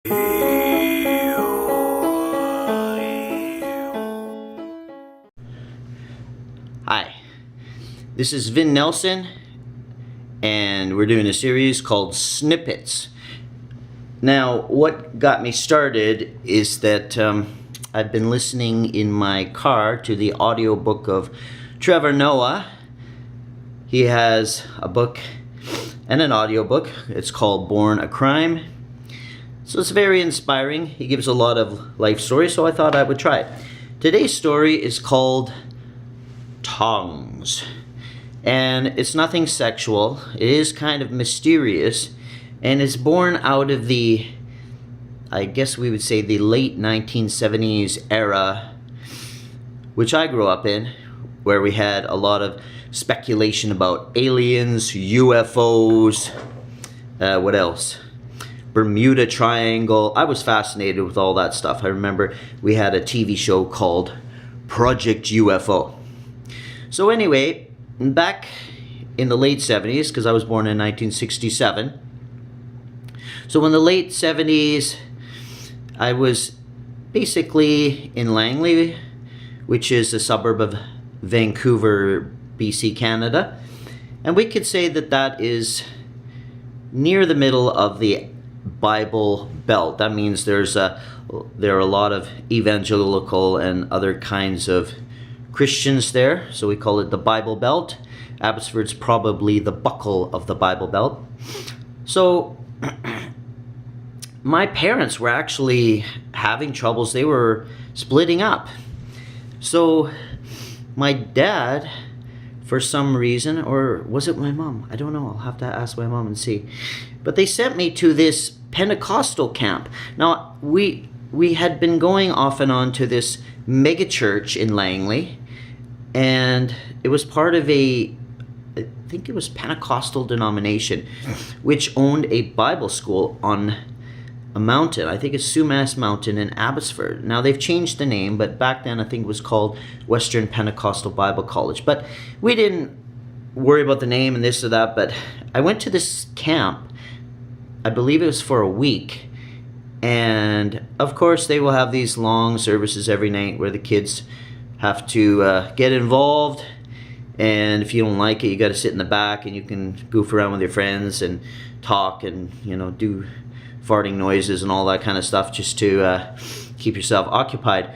Hi, this is Vin Nelsen, and we're doing a series called Snippets. Now, what got me started is that I've been listening in my car to the audiobook of Trevor Noah. He has a book and an audiobook. It's called Born a Crime. So it's very inspiring. He gives a lot of life stories, so I thought I would try it. Today's story is called Tongues, and it's nothing sexual. It is kind of mysterious, and it's born out of the, I guess we would say, the late 1970s era, which I grew up in, where we had a lot of speculation about aliens, UFOs, what else? Bermuda Triangle. I was fascinated with all that stuff. I remember we had a TV show called Project UFO. So anyway, back in the late 70s, because I was born in 1967. So in the late 70s, I was basically in Langley, which is a suburb of Vancouver, BC, Canada. And we could say that that is near the middle of the Bible Belt. That means there are a lot of evangelical and other kinds of Christians there, so we call it the Bible Belt. Abbotsford's probably the buckle of the Bible Belt. So my parents were actually having troubles. They were splitting up. So my dad, for some reason, or was it my mom? I don't know. I'll have to ask my mom and see. But they sent me to this Pentecostal camp. Now, we had been going off and on to this mega church in Langley, and it was part of I think it was Pentecostal denomination, which owned a Bible school on a mountain. I think it's Sumas Mountain in Abbotsford. Now they've changed the name, but back then I think it was called Western Pentecostal Bible College. But we didn't worry about the name and this or that, but I went to this camp. I believe it was for a week. And of course they will have these long services every night where the kids have to get involved, and if you don't like it, you got to sit in the back and you can goof around with your friends and talk and, you know, do farting noises and all that kind of stuff just to keep yourself occupied.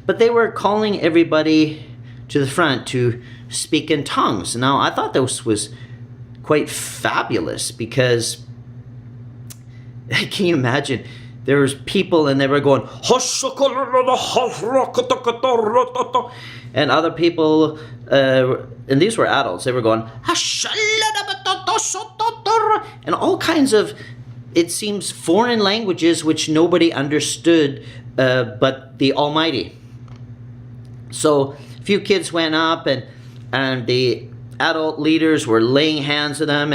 But they were calling everybody to the front to speak in tongues. Now I thought this was quite fabulous, because can you imagine? There was people and they were going, and other people, and these were adults, they were going, and all kinds of, it seems, foreign languages which nobody understood but the Almighty. So a few kids went up, and the adult leaders were laying hands on them,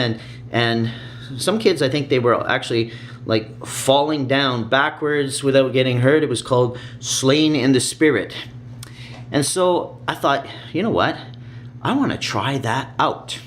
and some kids, I think they were actually like falling down backwards without getting hurt. It was called Slain in the Spirit. And so I thought, you know what? I want to try that out.